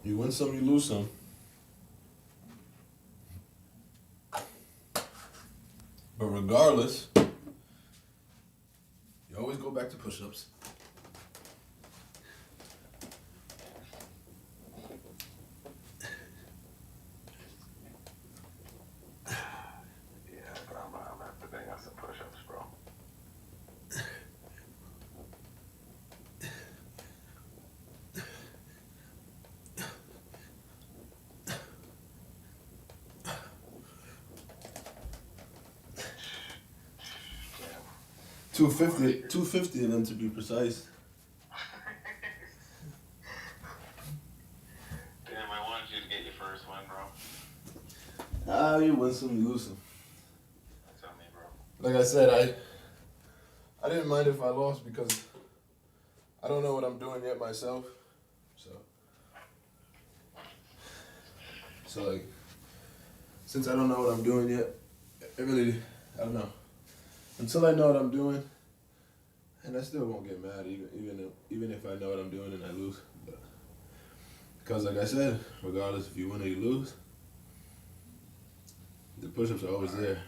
You win some, you lose some. But regardless, you always go back to push-ups. Yeah, but I'm gonna have to bang out some push-ups, bro. 250 of them to be precise. Damn, I wanted you to get your first win, bro. You win some, you lose some. Tell me, bro. Like I said, I didn't mind if I lost because I don't know what I'm doing yet myself. So like, since I don't know what I'm doing yet, I don't know. Until I know what I'm doing, and I still won't get mad even if I know what I'm doing and I lose. But, because like I said, regardless if you win or you lose, the push-ups are always there.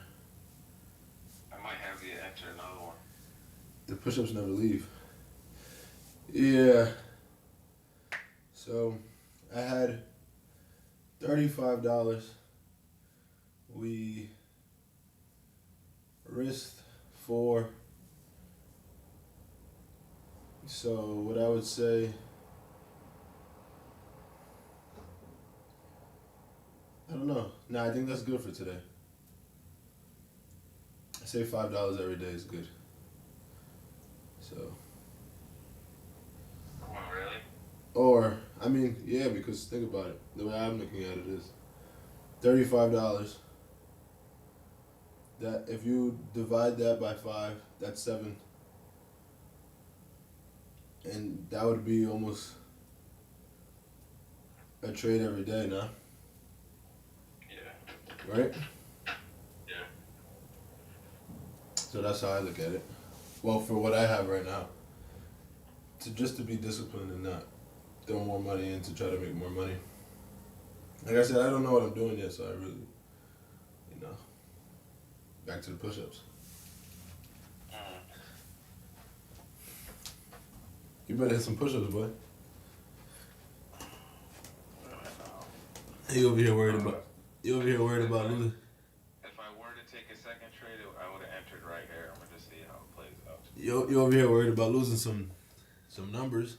I might have you enter another one. The push-ups never leave. Yeah. So I had $35. We risked 4. So what I would say, I don't know. Nah, I think that's good for today. I say $5 every day is good. So. Oh, really? Or, I mean, yeah, because think about it. The way I'm looking at it is $35. That if you divide that by 5, that's 7. And that would be almost a trade every day now. Yeah. Right? Yeah. So that's how I look at it. Well, for what I have right now. To be disciplined and not throw more money in to try to make more money. Like I said, I don't know what I'm doing yet, so I really, back to the push-ups. You better hit some push-ups, boy. You over here worried about losing. If I were to take a second trade, I would have entered right here. I'm gonna just see how it plays out. You over here worried about losing some numbers.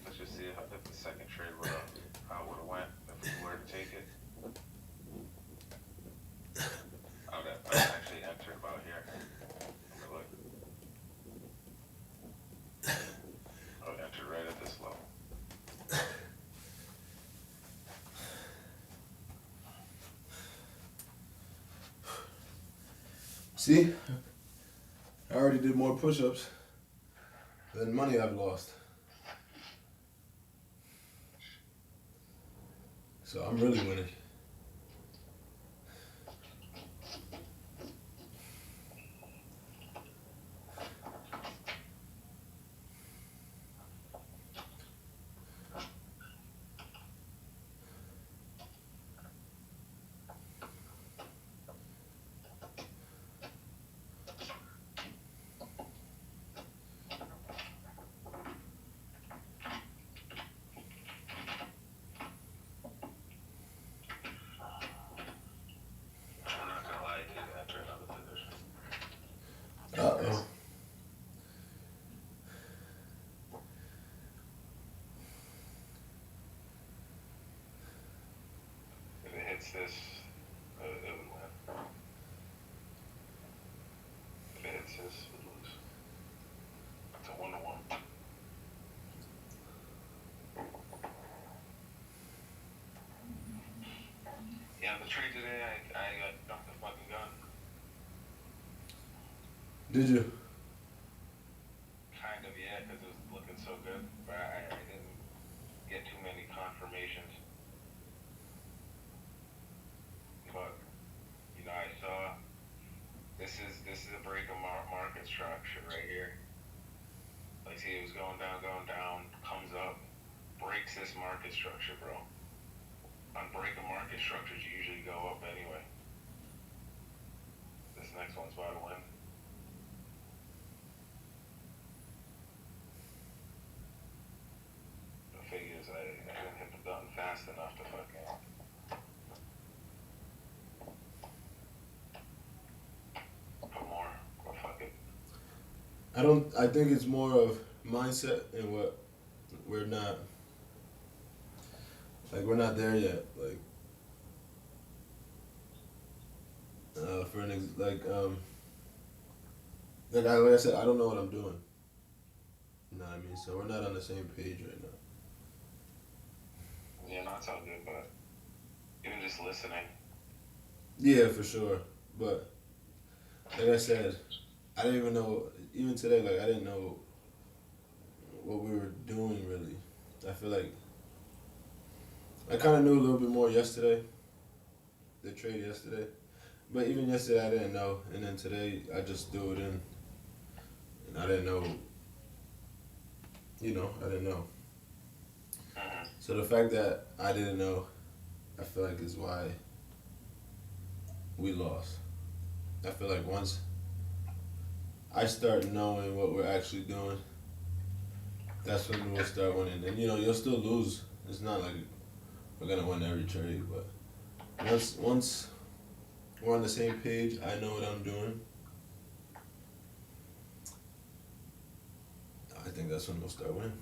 Let's just see if the second trade would have how it would have went if we were to take it. I would have actually entered about here. Look. I would enter right at this level. See? I already did more push-ups than money I've lost. So I'm really winning. I'm not gonna lie, I did enter another position. Uh-oh. If it hits this, it would win. If it hits this, it would lose. It's a 1-1. Yeah, the trade today, I got dumped the fucking gun. Did you? Kind of, yeah, because it was looking so good, but I didn't get too many confirmations. But, I saw this this is a break of market structure right here. Like, see, it was going down, comes up, breaks this market structure, bro. On break of market structures, you usually go up anyway. This next one's about to win. The figures, I didn't hit the button fast enough to fucking. Put more. Well, fuck it. I think it's more of mindset and what we're not. Like, we're not there yet. Like, like I said, I don't know what I'm doing. You know what I mean? So we're not on the same page right now. Yeah, no, it's all good, but even just listening. Yeah, for sure. But like I said, I didn't even know. Even today, like, I didn't know what we were doing really. I feel like I kind of knew a little bit more yesterday. The trade yesterday, but even yesterday I didn't know, and then today I just threw it in, and I didn't know. I didn't know. So the fact that I didn't know, I feel like is why we lost. I feel like once I start knowing what we're actually doing, that's when we'll start winning. And you'll still lose. It's not like we're gonna win every trade, but once we're on the same page, I know what I'm doing. I think that's when we'll start winning.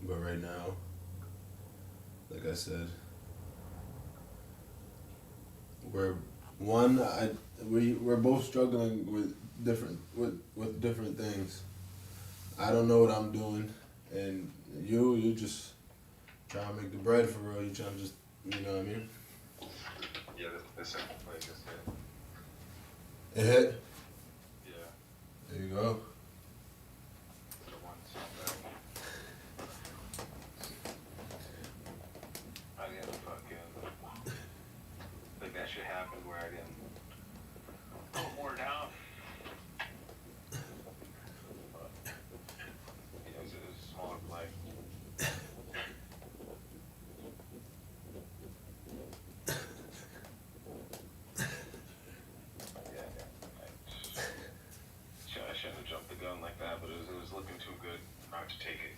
But right now, like I said, we're both struggling with different things. I don't know what I'm doing, and you just trying to make the bread for real. You trying to just, you know what I mean? Yeah, the second play just hit. It hit? Yeah. There you go. The one, two, back. I didn't fucking think that shit happened where I didn't put more down. But, it was a smaller play. I shouldn't have jumped the gun like that, but it was looking too good not to take it.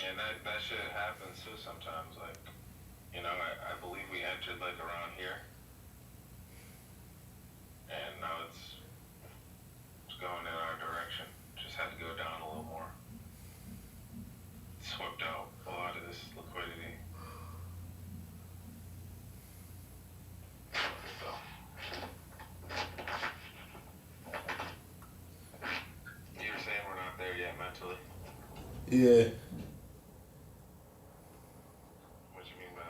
And that shit happens too sometimes. Like, I believe we entered like around here, and now it's going in our direction. Just had to go down a little more. Swept out a lot of this liquidity. You were saying we're not there yet mentally. Yeah. What you mean by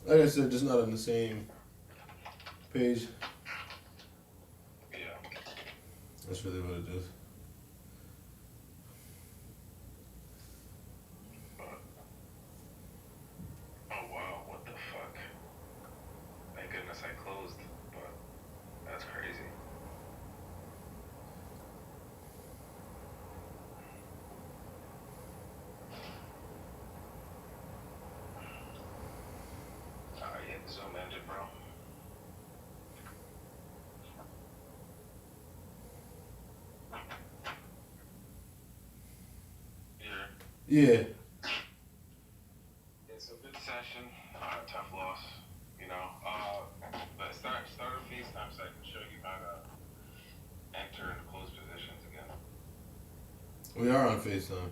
that? Like I said, just not on the same page. Yeah. That's really what it is. Oh wow, what the fuck? Thank goodness I closed, but that's crazy. You hit the zoom engine, bro. Yeah. It's a good session. Tough loss, but start a FaceTime so I can show you how to enter and close positions again. We are on FaceTime.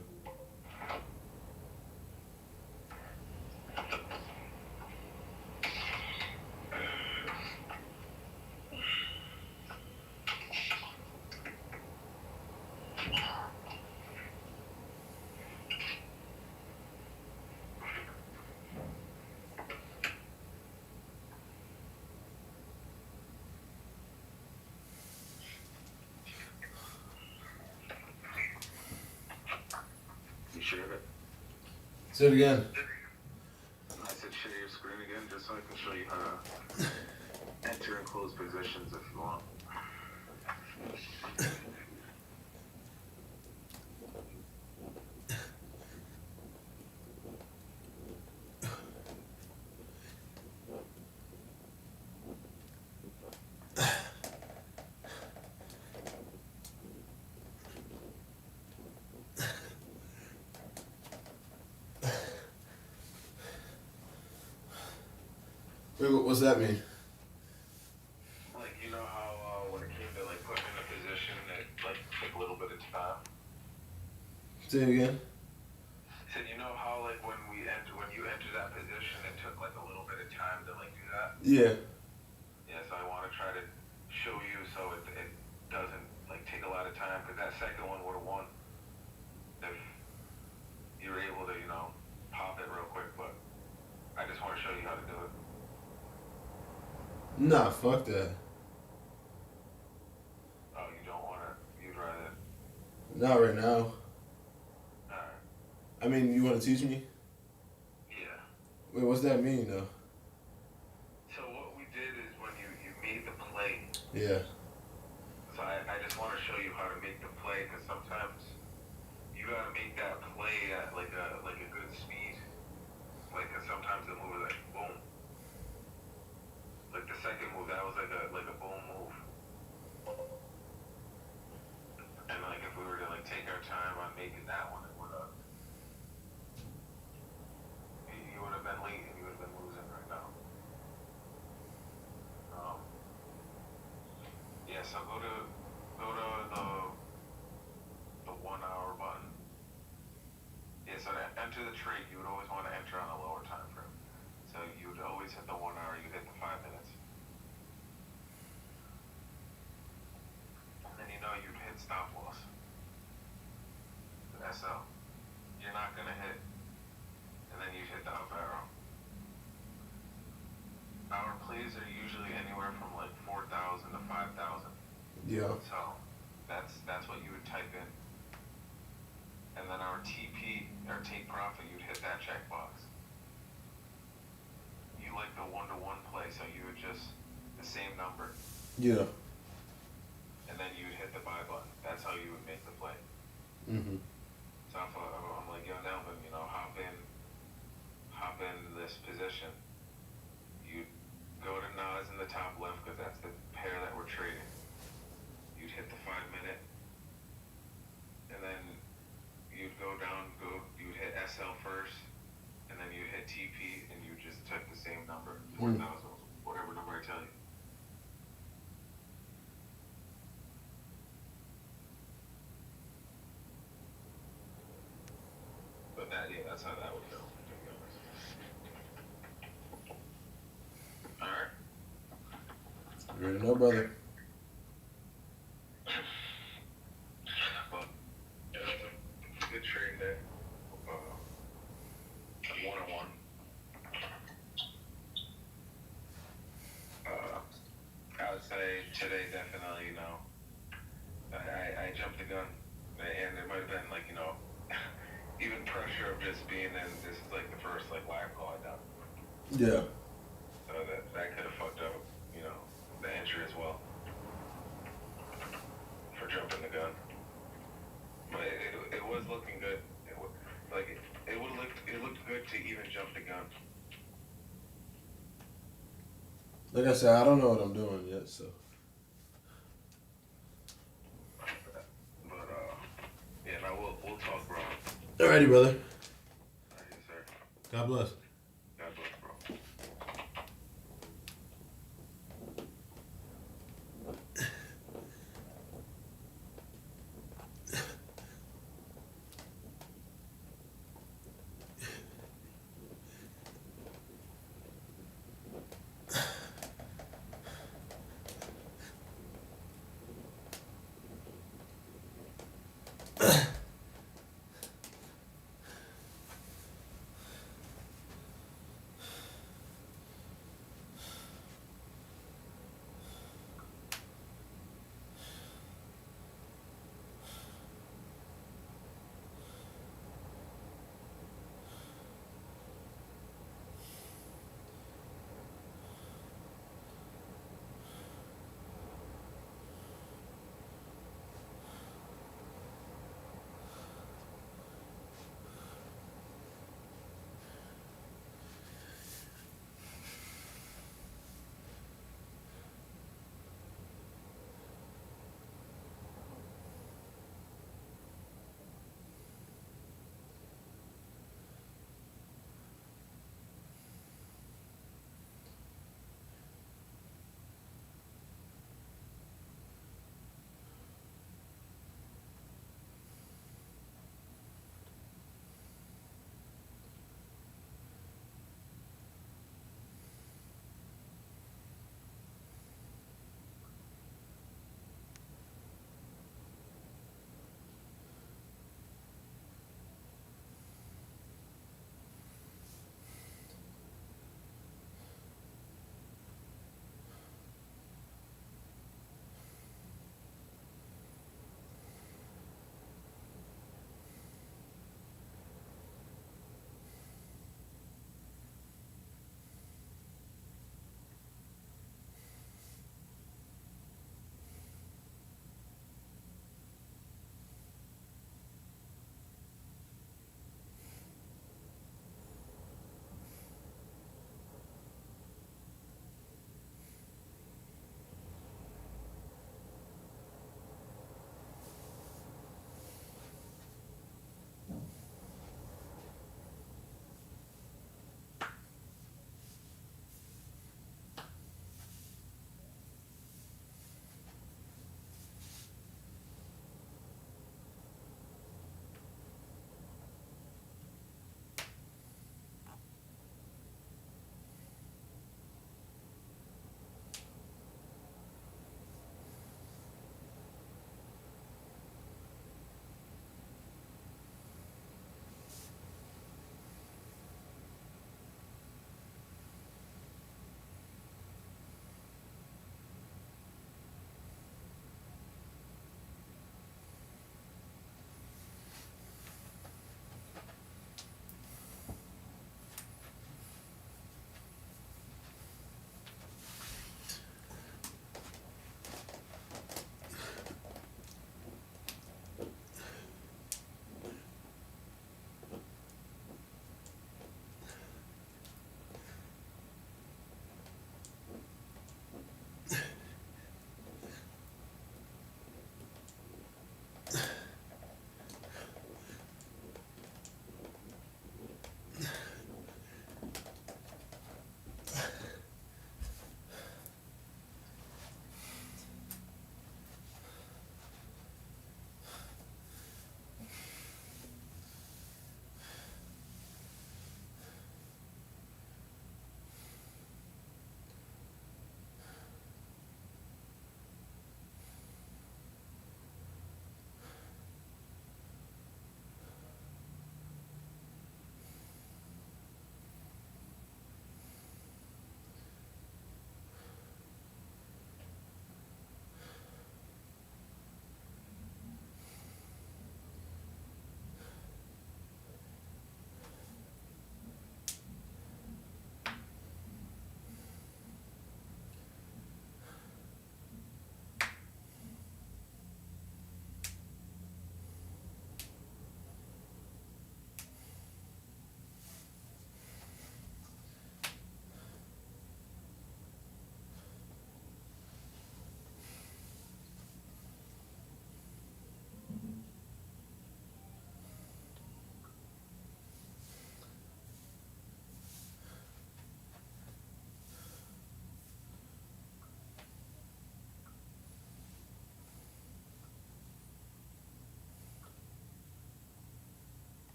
Say it again. I said share your screen again just so I can show you how to enter and close positions if you want. Wait, what's that mean? Like, you know how when it came to like putting in a position, it like took a little bit of time. Say it again. So you know how like when you enter that position, it took like a little bit of time to like do that. Yeah. Yeah, so I want to try to show you so it doesn't like take a lot of time because that second one would have won if you were able to pop it real quick. But I just want to show you how to do it. Nah, fuck that. Oh, you don't want to? You'd rather? Not right now. Alright. I mean, you want to teach me? Yeah. Wait, what's that mean though? So what we did is when you made the play. Yeah. So I just want to show you how to make the play because sometimes you gotta make that play at like a good speed. Like, cause sometimes the move is like boom. Like the second move, that was like a boom move. And like if we were to like take our time on making that one, it would have you would have been late and you would have been losing right now. Yeah, so go to the 1 hour button. Yeah, so to enter the trade, you would always want to enter on a lower time frame. So you would always hit the 1 hour, you hit the 5 minutes. And then you'd hit stop loss. The SL. You're not gonna hit. And then you hit the up arrow. Our plays are usually anywhere from like 4,000 to 5,000. Yeah. So that's what you would type in. And then our TP, our take profit, you'd hit that checkbox. You like the 1-to-1 play, so you would just the same number. Yeah. And then you'd hit the buy button. That's how you would make the play. Mhm. So if I'm like, yo, Delvin, hop in this position. You'd go to Nas in the top left because that's the pair that we're trading. You'd hit the 5 minute, and then you'd go down, you'd hit SL first, and then you'd hit TP, and you just took the same number, 4,000, whatever number I tell you. But that's how that would go, to be honest. Alright. You already know, brother. Well, yeah, that's a good trade there. One-on-one. I would say today definitely, I jumped the gun. And it might have been like, even pressure of just being in, this is like the first like live call I done. Yeah. So that could have fucked up, the entry as well. For jumping the gun. But it was looking good. It looked good to even jump the gun. Like I said, I don't know what I'm doing yet, so. But yeah, no, we'll talk, bro. Alrighty, brother. Yes, sir. God bless. God bless, bro.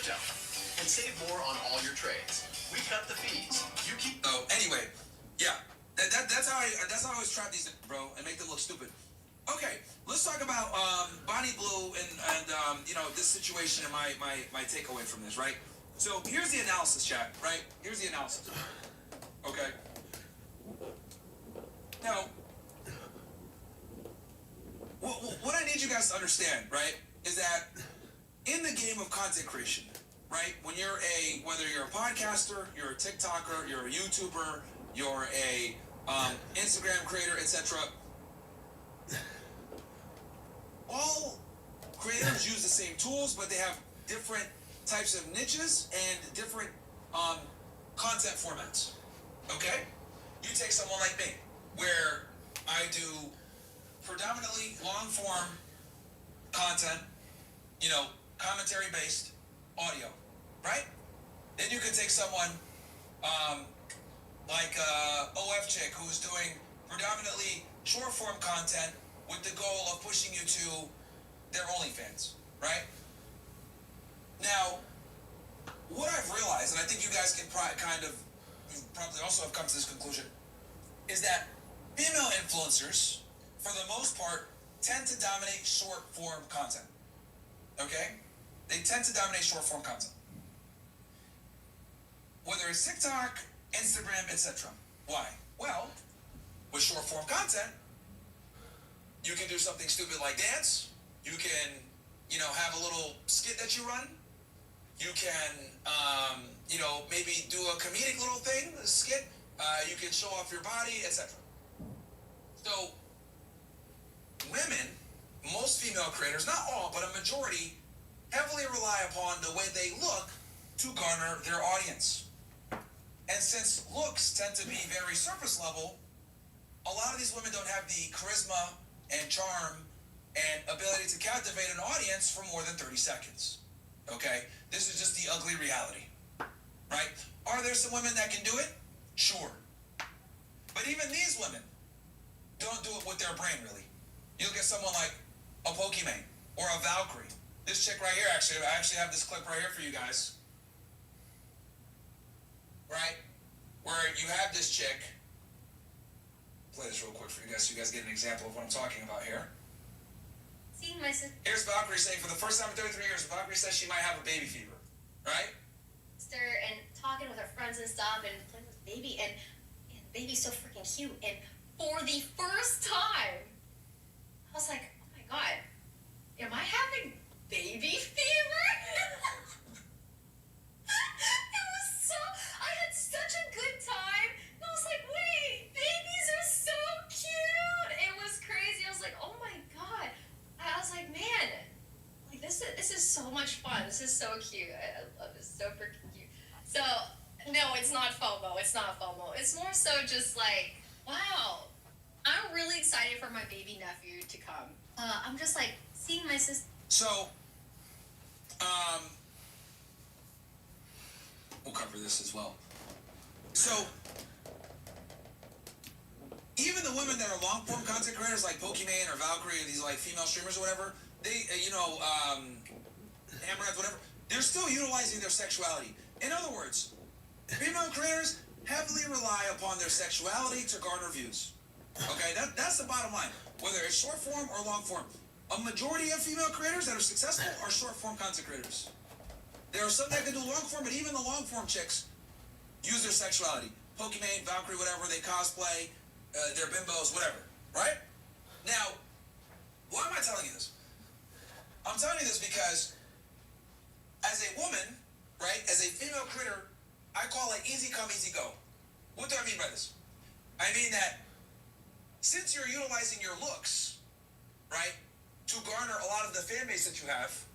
down and save more on all your trades. We cut the fees. You keep. Oh, anyway, yeah. That's how I always trap these, bro, and make them look stupid. Okay, let's talk about Bonnie Blue and this situation and my takeaway from this, right? So here's the analysis, chat, right? Here's the analysis. Okay. Now, what I need you guys to understand, right, is that in the game of content creation, right, when whether you're a podcaster, you're a TikToker, you're a YouTuber, you're a Instagram creator, etc., all creators use the same tools, but they have different types of niches and different content formats. Okay? You take someone like me, where I do predominantly long-form content, commentary-based audio, right? Then you could take someone like OF Chick, who's doing predominantly short-form content with the goal of pushing you to their OnlyFans, right? Now, what I've realized, and I think you guys can you probably also have come to this conclusion, is that female influencers, for the most part, tend to dominate short-form content, okay? They tend to dominate short-form content. Whether it's TikTok, Instagram, etc. Why? Well, with short-form content, you can do something stupid like dance. You can, have a little skit that you run. You can, maybe do a comedic little thing, a skit. You can show off your body, etc. So, women, most female creators, not all, but a majority, heavily rely upon the way they look to garner their audience. And since looks tend to be very surface level, a lot of these women don't have the charisma and charm and ability to captivate an audience for more than 30 seconds. Okay? This is just the ugly reality. Right? Are there some women that can do it? Sure. But even these women don't do it with their brain, really. You look at someone like a Pokimane or a Valkyrie. This chick right here, actually, I actually have this clip right here for you guys. Right? Where you have this chick. Play this real quick for you guys so you guys get an example of what I'm talking about here. Seeing my sister Here's Valkyrie saying for the first time in 33 years, Valkyrie says she might have a baby fever. Right? and talking with her friends and stuff and playing with baby and baby's so freaking cute. And for the first time, I was like, oh my god, am I having baby fever? I had such a good time. And I was like, wait, babies are so cute. It was crazy. I was like, oh my god. I was like, man, like this is so much fun. This is so cute. I love this. So freaking cute. So, no, it's not FOMO. It's not FOMO. It's more so just like, wow, I'm really excited for my baby nephew to come. I'm just like seeing my sister. So, we'll cover this as well. So, even the women that are long-form content creators like Pokimane or Valkyrie or these like female streamers or whatever, they, Amaranth, whatever, they're still utilizing their sexuality. In other words, female creators heavily rely upon their sexuality to garner views. Okay, that's the bottom line. Whether it's short form or long form, a majority of female creators that are successful are short form content creators. There are some that can do long form, but even the long form chicks use their sexuality. Pokimane, Valkyrie, whatever, they cosplay, they're bimbos, whatever, right? Now, why am I telling you this? I'm telling you this because as a woman, right, as a female creator, I call it easy come, easy go. What do I mean by this? I mean that since you're utilizing your looks, right, to garner a lot of the fan base that you have,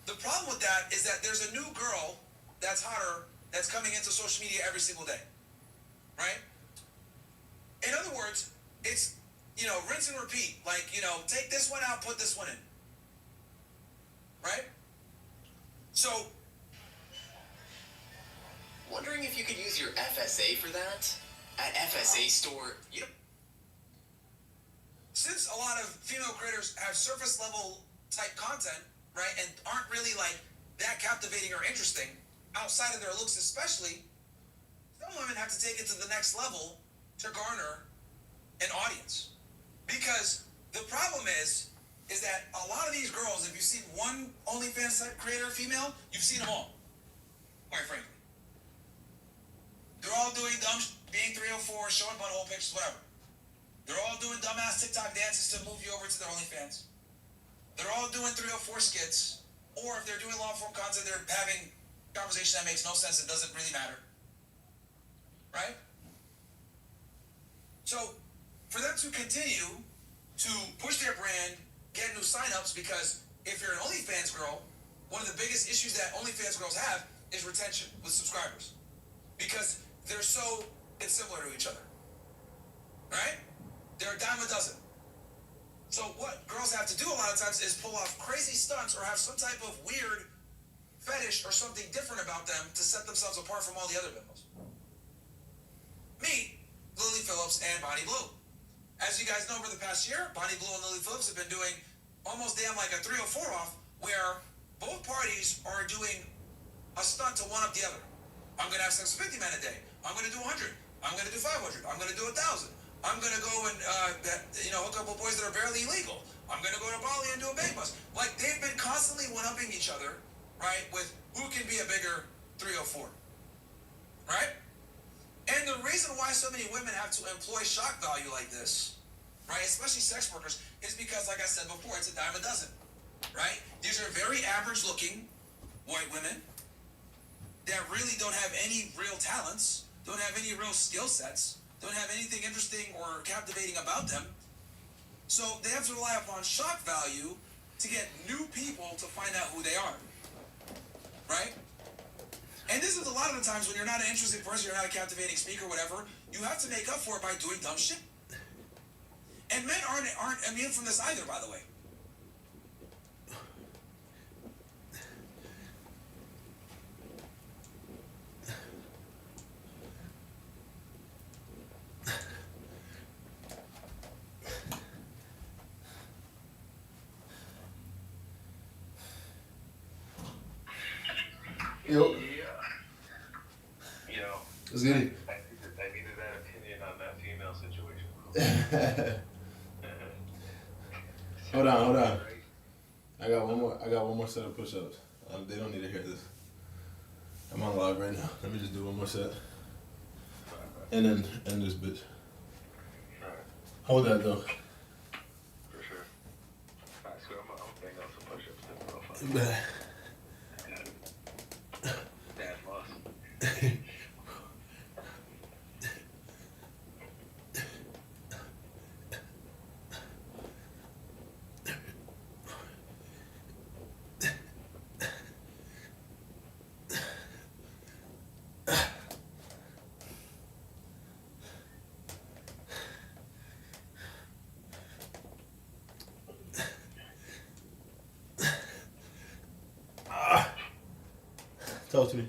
the problem with that is that there's a new girl that's hotter that's coming into social media every single day, right? In other words, it's, rinse and repeat. Like, take this one out, put this one in, right? So, Wondering if you could use your FSA for that? At FSA Store, since a lot of female creators have surface level type content, right, and aren't really like that captivating or interesting, outside of their looks especially, some women have to take it to the next level to garner an audience. Because the problem is that a lot of these girls, if you've seen one OnlyFans creator, female, you've seen them all. Quite frankly. They're all doing dumb, being 304, showing butthole pictures, whatever. They're all doing dumbass TikTok dances to move you over to their OnlyFans. They're all doing 304 skits, or if they're doing long form content, they're having conversation that makes no sense and doesn't really matter. Right? So, for them to continue to push their brand, get new signups, because if you're an OnlyFans girl, one of the biggest issues that OnlyFans girls have is retention with subscribers. Because they're so dissimilar to each other. Right? They're a dime a dozen. So what girls have to do a lot of times is pull off crazy stunts or have some type of weird fetish or something different about them to set themselves apart from all the other bimbos. Meet Lily Phillips and Bonnie Blue. As you guys know, over the past year, Bonnie Blue and Lily Phillips have been doing almost damn like a 304 off, where both parties are doing a stunt to one up the other. I'm going to have sex with 50 men a day. I'm going to do 100. I'm going to do 500. I'm going to do 1,000. I'm going to go and, hook up with boys that are barely illegal. I'm going to go to Bali and do a bang bus. Like, they've been constantly one-upping each other, right, with who can be a bigger 304, right? And the reason why so many women have to employ shock value like this, right, especially sex workers, is because, like I said before, it's a dime a dozen, right? These are very average-looking white women that really don't have any real talents, don't have any real skill sets, don't have anything interesting or captivating about them. So they have to rely upon shock value to get new people to find out who they are, right? And this is a lot of the times when you're not an interesting person, you're not a captivating speaker, whatever, you have to make up for it by doing dumb shit. And men aren't immune from this either, by the way. Yo. Yo. What's good? I needed that opinion on that female situation. Hold on. I got one more set of push-ups. They don't need to hear this. I'm on live right now. Let me just do one more set. And then end this bitch. Hold that though. For sure. Alright, so I'm bang out some push-ups then, bro. Dad lost. Talk to me.